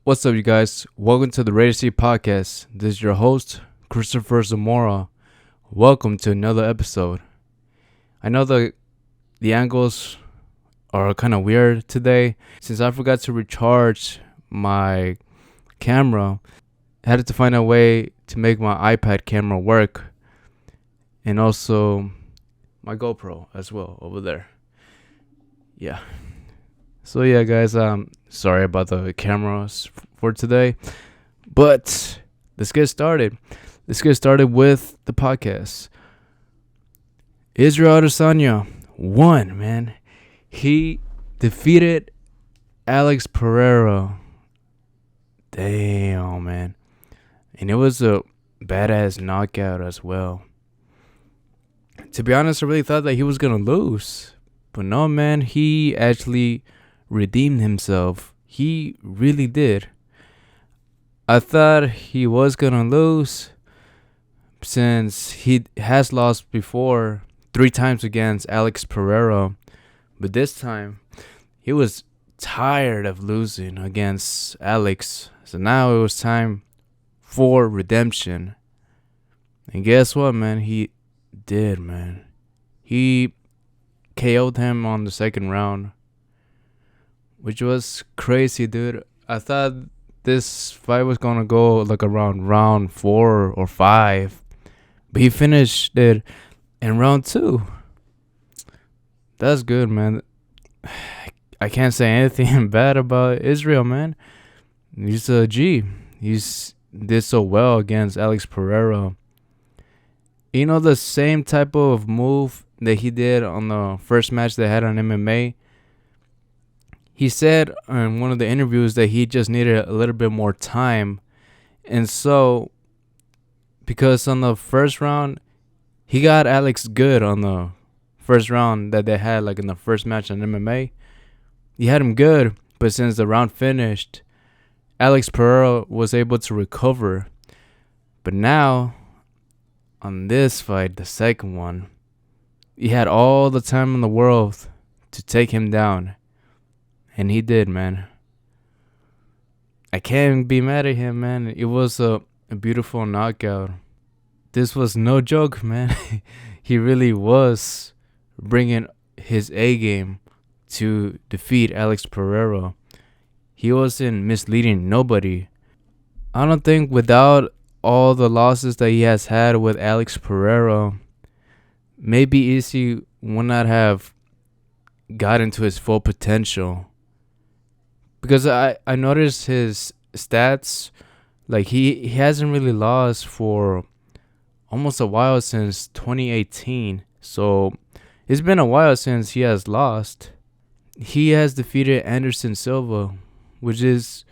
What's up, you guys? Welcome to the Rated C Podcast. This is your host, Cristopher Zamora. Welcome to another episode. I know the angles are kind of weird today since I forgot to recharge my camera. I had to find a way to make my iPad camera work, and also my GoPro as well over there. Yeah. So yeah, guys, sorry about the cameras for today, but let's get started. Let's get started with the podcast. Israel Adensanya won, man. He defeated Alex Pereira. Damn, man. And it was a badass knockout as well. To be honest, I really thought that he was going to lose. But no, man, he actually redeemed himself. He really did. I thought he was going to lose since he has lost before 3 times against Alex Pereira. But this time, he was tired of losing against Alex. So now it was time for redemption. And guess what, man? He did, man. He KO'd him on the second round, which was crazy, dude. I thought this fight was going to go like around round 4 or 5. But he finished it in round 2. That's good, man. I can't say anything bad about Israel, man. He's a G. He's did so well against Alex Pereira. You know, the same type of move that he did on the first match they had on MMA. He said in one of the interviews that he just needed a little bit more time. And so, because on the first round, he got Alex good on the first round that they had, like in the first match on MMA. He had him good, but since the round finished, Alex Pereira was able to recover. But now, on this fight, the second one, he had all the time in the world to take him down. And he did, man. I can't be mad at him, man. It was a beautiful knockout. This was no joke, man. He really was bringing his A game to defeat Alex Pereira. He wasn't misleading nobody. I don't think without all the losses that he has had with Alex Pereira, maybe Izzy would not have gotten to his full potential. Because I noticed his stats, like he hasn't really lost for almost a while since 2018. So it's been a while since he has lost. He has defeated Anderson Silva, which is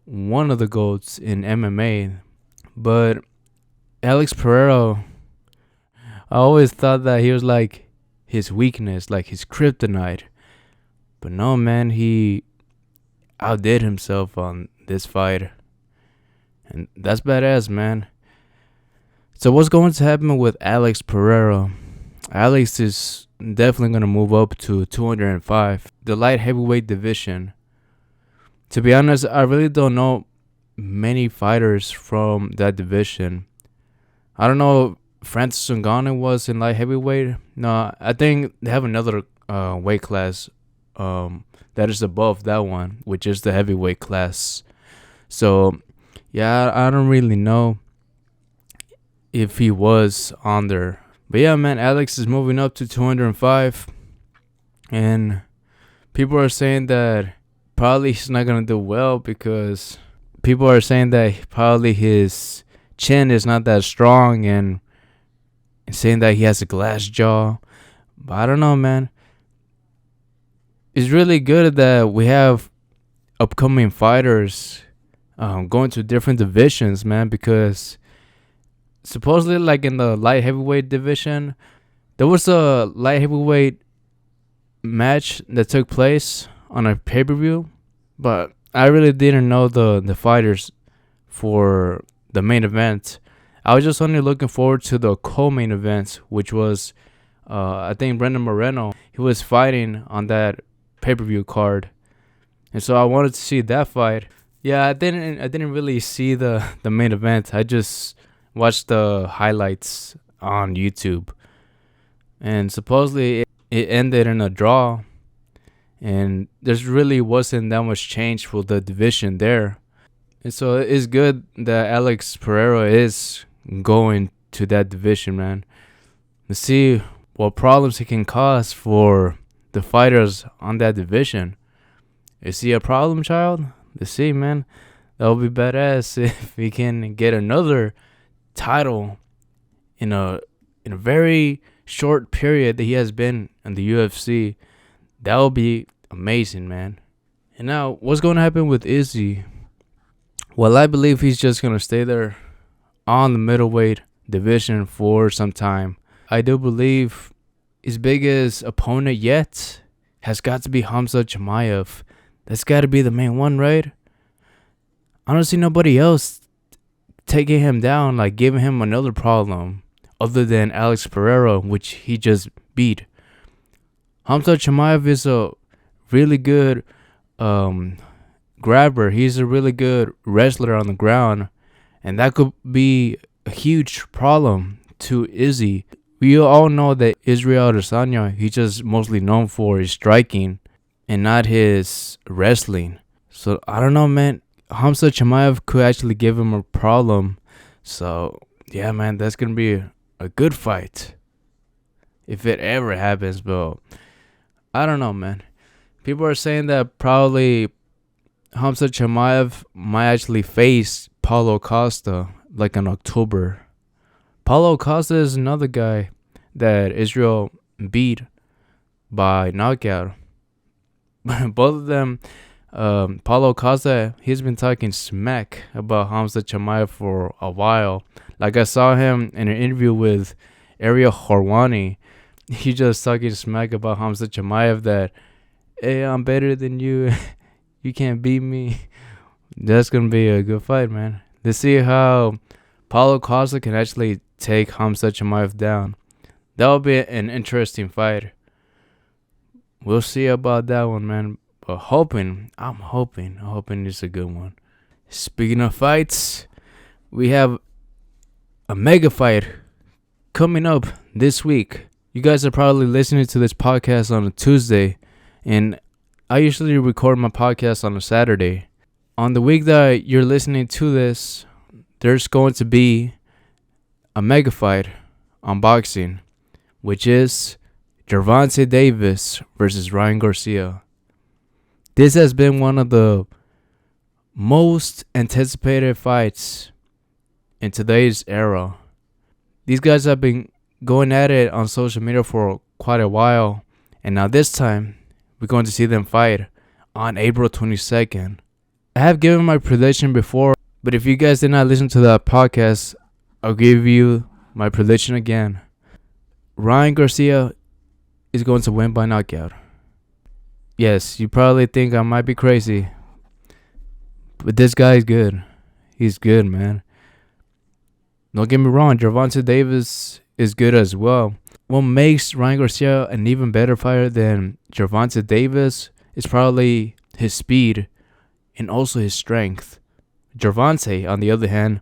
one of the GOATs in MMA. But Alex Pereira, I always thought that he was like his weakness, like his kryptonite. But no, man, he outdid himself on this fight. And that's badass, man. So what's going to happen with Alex Pereira? Alex is definitely going to move up to 205, the light heavyweight division. To be honest, I really don't know many fighters from that division. I don't know if Francis Ngannou was in light heavyweight. No, I think they have another weight class that is above that one, which is the heavyweight class. So, yeah, I don't really know if he was on there. But yeah, man, Alex is moving up to 205. And people are saying that probably he's not going to do well because people are saying that probably his chin is not that strong and saying that he has a glass jaw. But I don't know, man. It's really good that we have upcoming fighters going to different divisions, man, because supposedly, like in the light heavyweight division, there was a light heavyweight match that took place on a pay-per-view, but I really didn't know the fighters for the main event. I was just only looking forward to the co-main event, which was, I think, Brandon Moreno. He was fighting on that pay-per-view card. And so I wanted to see that fight. Yeah, I didn't really see the main event. I just watched the highlights on YouTube, and supposedly it ended in a draw, and there's really wasn't that much change for the division there. And so it's good that Alex Pereira is going to that division, man. To see what problems he can cause for the fighters on that division. Is he a problem child? Let's see, man. That would be badass if he can get another title in a very short period that he has been in the UFC. That would be amazing, man. And now, what's going to happen with Izzy? Well, I believe he's just going to stay there on the middleweight division for some time. I do believe his biggest opponent yet has got to be Hamza Chimaev. That's got to be the main one, right? I don't see nobody else taking him down, like giving him another problem other than Alex Pereira, which he just beat. Hamza Chimaev is a really good grabber. He's a really good wrestler on the ground, and that could be a huge problem to Izzy. We all know that Israel Adesanya, he's just mostly known for his striking and not his wrestling. So I don't know, man. Hamza Chimaev could actually give him a problem. So yeah, man, that's gonna be a good fight if it ever happens. But I don't know, man. People are saying that probably Hamza Chimaev might actually face Paulo Costa like in October. Paulo Costa is another guy that Israel beat by knockout. Both of them, Paulo Costa, he's been talking smack about Hamza Chimaev for a while. Like I saw him in an interview with Ariel Horwani. He just talking smack about Hamza Chimaev that, hey, I'm better than you. You can't beat me. That's going to be a good fight, man. Let's see how Paulo Costa can actually take Hamza Chimaev down. That will be an interesting fight. We'll see about that one, man. But I'm hoping it's a good one. Speaking of fights, we have a mega fight coming up this week. You guys are probably listening to this podcast on a Tuesday, and I usually record my podcast on a Saturday. On the week that you're listening to this, there's going to be a mega fight on boxing, which is Gervonta Davis versus Ryan Garcia. This has been one of the most anticipated fights in today's era. These guys have been going at it on social media for quite a while, and now this time we're going to see them fight on April 22nd. I have given my prediction before, but if you guys did not listen to that podcast, I'll give you my prediction again. Ryan Garcia is going to win by knockout. Yes, you probably think I might be crazy, but this guy is good. He's good, man. Don't get me wrong, Gervonta Davis is good as well. What makes Ryan Garcia an even better fighter than Gervonta Davis is probably his speed and also his strength. Gervonta, on the other hand,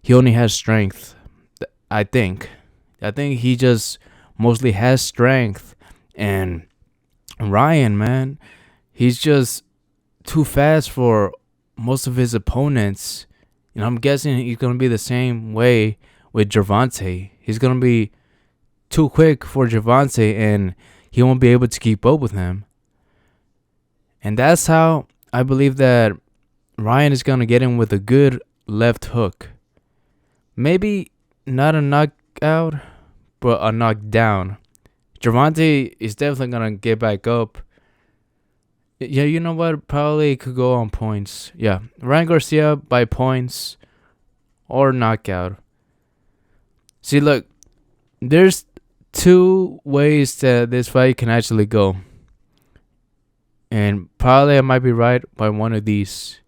he only has strength. I think he just mostly has strength. And Ryan, man, he's just too fast for most of his opponents. And I'm guessing he's going to be the same way with Gervonta. He's going to be too quick for Gervonta, and he won't be able to keep up with him. And that's how I believe that Ryan is going to get him with a good left hook. Maybe not a knockout, but a knockdown. Gervonta is definitely going to get back up. Yeah, you know what? Probably could go on points. Yeah, Ryan Garcia by points or knockout. See, look, there's two ways that this fight can actually go. And probably I might be right by one of these.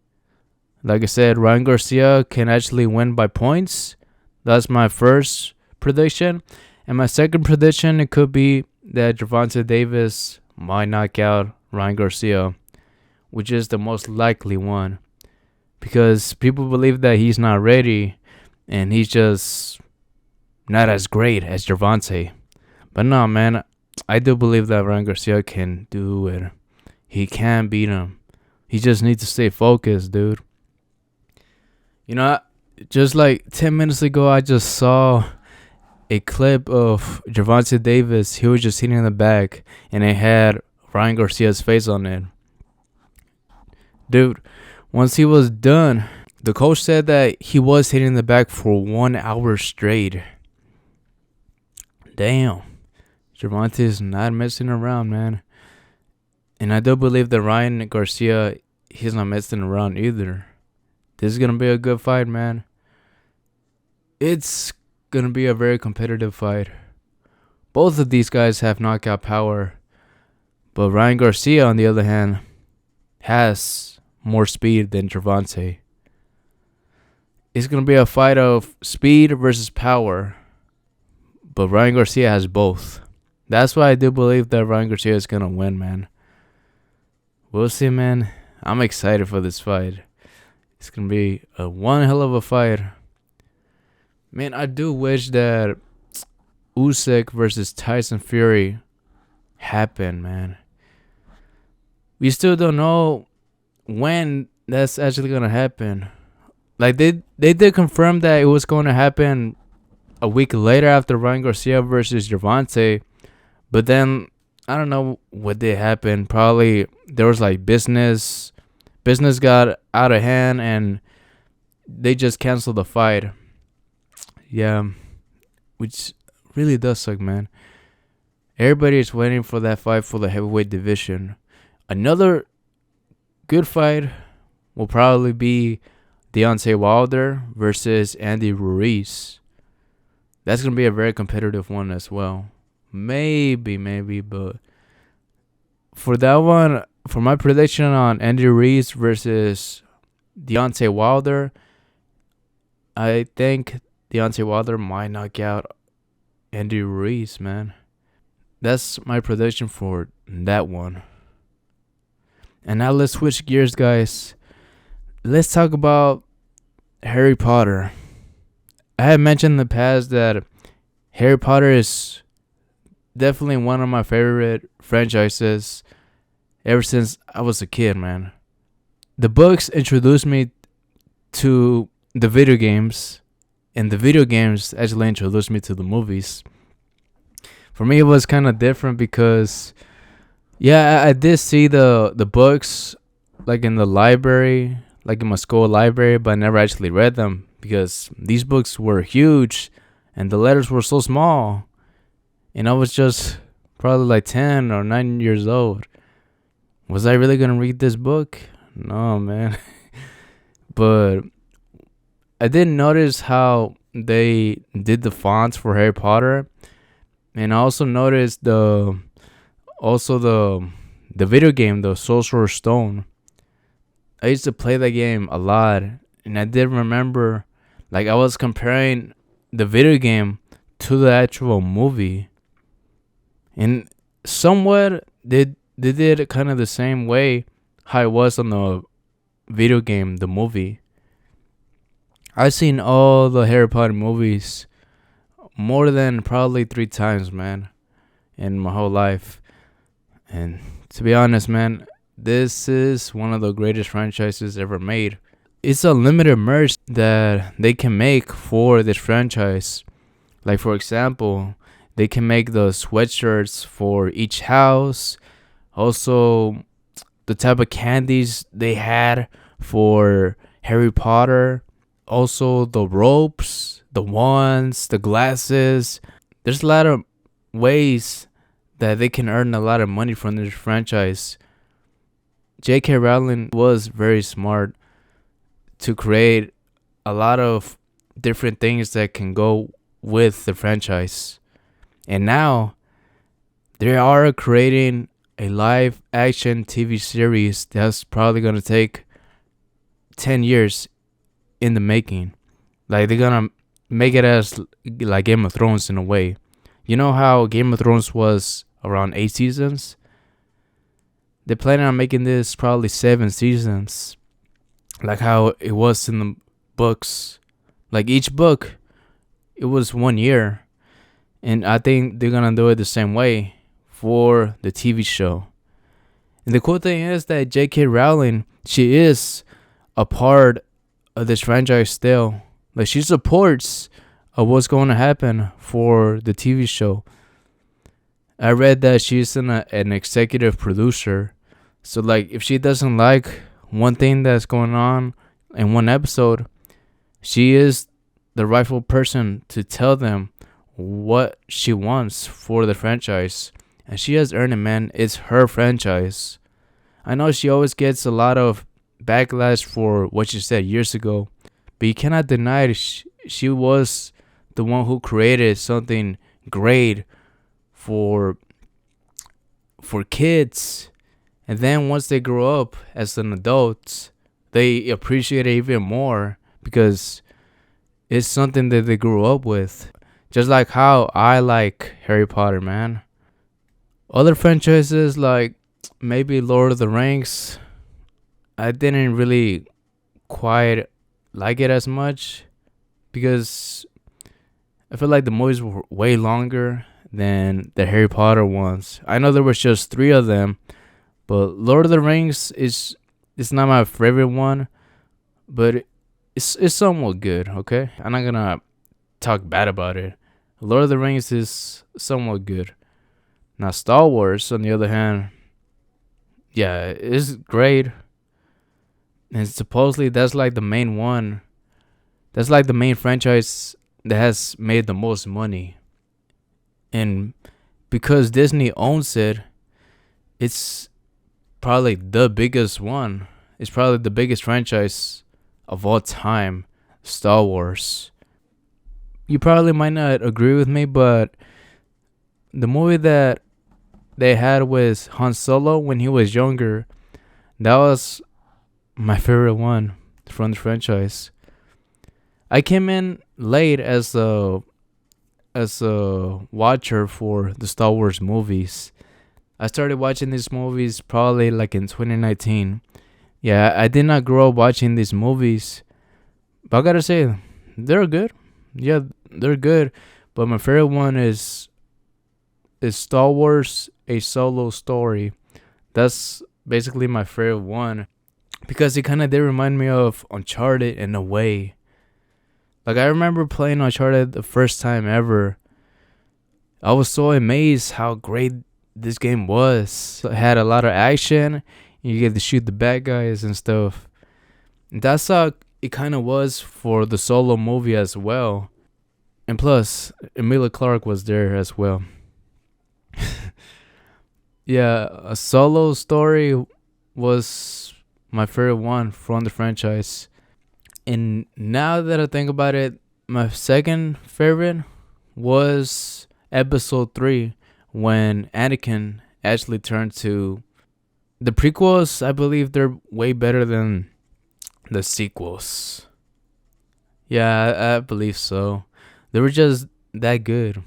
Like I said, Ryan Garcia can actually win by points. That's my first prediction. And my second prediction, it could be that Gervonta Davis might knock out Ryan Garcia, which is the most likely one. because people believe that he's not ready and he's just not as great as Gervonta. But no, man, I do believe that Ryan Garcia can do it. He can beat him. He just needs to stay focused, dude. You know, just like 10 minutes ago, I just saw a clip of Gervonta Davis. He was just hitting in the back, and it had Ryan Garcia's face on it. Dude, once he was done, the coach said that he was hitting the back for 1 hour straight. Damn. Gervonta is not messing around, man. And I do believe that Ryan Garcia, he's not messing around either. This is going to be a good fight, man. It's going to be a very competitive fight. Both of these guys have knockout power. But Ryan Garcia, on the other hand, has more speed than Gervonta. It's going to be a fight of speed versus power. But Ryan Garcia has both. That's why I do believe that Ryan Garcia is going to win, man. We'll see, man. I'm excited for this fight. It's going to be one hell of a fight. Man, I do wish that Usyk versus Tyson Fury happened, man. We still don't know when that's actually going to happen. Like, they did confirm that it was going to happen a week later after Ryan Garcia versus Gervonta. But then, I don't know what did happen. Probably there was like business got out of hand and they just canceled the fight. Yeah, which really does suck, man. Everybody is waiting for that fight for the heavyweight division. Another good fight will probably be Deontay Wilder versus Andy Ruiz. That's going to be a very competitive one as well. Maybe, but for that one, for my prediction on Andy Ruiz versus Deontay Wilder, I think Deontay Wilder might knock out Andy Ruiz, man. That's my prediction for that one. And now let's switch gears, guys. Let's talk about Harry Potter. I had mentioned in the past that Harry Potter is definitely one of my favorite franchises ever since I was a kid, man. The books introduced me to the video games, and the video games actually introduced me to the movies. For me, it was kind of different because, yeah, I did see the books like in the library, like in my school library, but I never actually read them because these books were huge and the letters were so small. And I was just probably like 10 or 9 years old. Was I really going to read this book? No, man. But I did notice how they did the fonts for Harry Potter. And I also noticed the video game, the Sorcerer's Stone. I used to play that game a lot. And I did remember, like, I was comparing the video game to the actual movie. And somewhat, they did it kind of the same way how it was on the video game, the movie. I've seen all the Harry Potter movies more than probably 3 times, man, in my whole life. And to be honest, man, this is one of the greatest franchises ever made. It's a limited merch that they can make for this franchise. Like, for example, they can make the sweatshirts for each house. Also, the type of candies they had for Harry Potter. Also, the ropes, the wands, the glasses. There's a lot of ways that they can earn a lot of money from this franchise. J.K. Rowling was very smart to create a lot of different things that can go with the franchise. And now they are creating a live action TV series that's probably going to take 10 years in the making. Like, they're going to make it as like Game of Thrones in a way. You know how Game of Thrones was around 8 seasons? They're planning on making this probably 7 seasons. like how it was in the books. Like each book, it was 1 year, and I think they're gonna do it the same way for the TV show. And the cool thing is that J.K. Rowling, she is a part of this franchise still. Like she supports what's going to happen for the TV show. I read that she's an executive producer. So like if she doesn't like one thing that's going on in one episode, she is the rightful person to tell them what she wants for the franchise. And she has earned it, man. It's her franchise. I know she always gets a lot of backlash for what she said years ago, but you cannot deny it. She was the one who created something great for kids. And then once they grow up as an adult, they appreciate it even more because it's something that they grew up with. Just like how I like Harry Potter, man. Other franchises like maybe Lord of the Rings, I didn't really quite like it as much because I feel like the movies were way longer than the Harry Potter ones. I know there was just 3 of them, but Lord of the Rings is it's not my favorite one, but it's somewhat good. Okay, I'm not gonna talk bad about it. Lord of the Rings is somewhat good. Now Star Wars, on the other hand, yeah, it's great, and supposedly that's like the main one. That's like the main franchise that has made the most money. And because Disney owns it, it's probably the biggest one. It's probably the biggest franchise of all time, Star Wars. You probably might not agree with me, but the movie that they had with Han Solo when he was younger, that was my favorite one from the franchise. I came in late as a watcher for the Star Wars movies. I started watching these movies probably like in 2019. Yeah, I did not grow up watching these movies, but I gotta say, they're good. Yeah, they're good. But my favorite one is Star Wars: A Solo Story. That's basically my favorite one because it kind of did remind me of Uncharted in a way. Like I remember playing Uncharted the first time ever. I was so amazed how great this game was. It had a lot of action. You get to shoot the bad guys and stuff. And that's how it kind of was for the Solo movie as well. And plus, Emilia Clarke was there as well. Yeah, A Solo Story was my favorite one from the franchise. And now that I think about it, my second favorite was episode 3 when Anakin actually turned to the prequels. I believe they're way better than the sequels. Yeah, I believe so. They were just that good.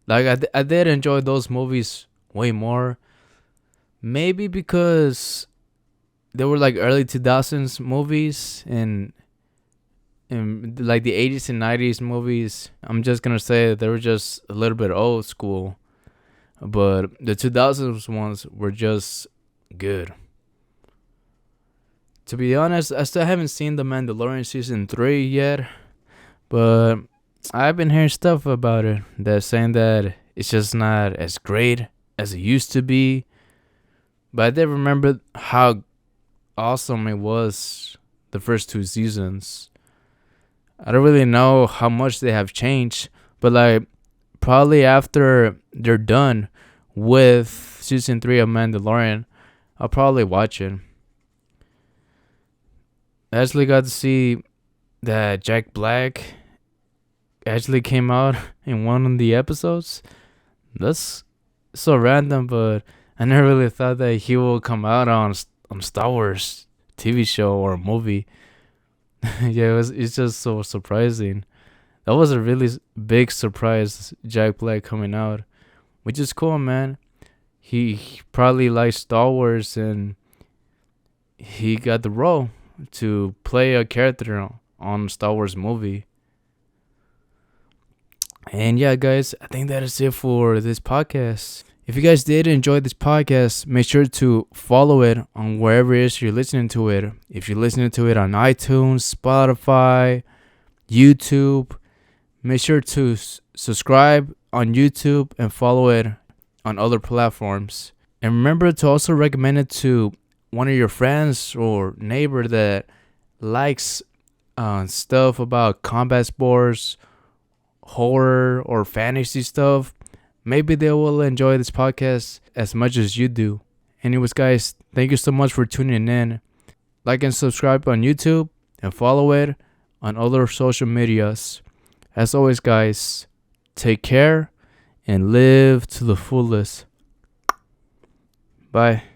Like I did enjoy those movies way more. Maybe because they were like early 2000s movies and like the 80s and 90s movies. I'm just gonna say they were just a little bit old school, but the 2000s ones were just good. To be honest, I still haven't seen The Mandalorian season 3 yet, but I've been hearing stuff about it that's saying that it's just not as great as it used to be. But I did remember how awesome it was the first 2 seasons. I don't really know how much they have changed, but like probably after they're done with season 3 of Mandalorian, I'll probably watch it. I actually got to see that Jack Black actually came out in one of the episodes. That's so random, but I never really thought that he will come out on Star Wars TV show or movie. Yeah, it's just so surprising. That was a really big surprise, Jack Black coming out, which is cool, man. He probably likes Star Wars and he got the role. to play a character on Star Wars movie. And yeah, guys, I think that is it for this podcast. If you guys did enjoy this podcast, make sure to follow it on wherever it is you're listening to it. If you're listening to it on iTunes, Spotify, YouTube, make sure to subscribe on YouTube and follow it on other platforms. And remember to also recommend it to one of your friends or neighbor that likes stuff about combat sports, horror, or fantasy stuff. Maybe they will enjoy this podcast as much as you do. Anyways, guys, thank you so much for tuning in. Like and subscribe on YouTube and follow it on other social medias. As always, guys, take care and live to the fullest. Bye.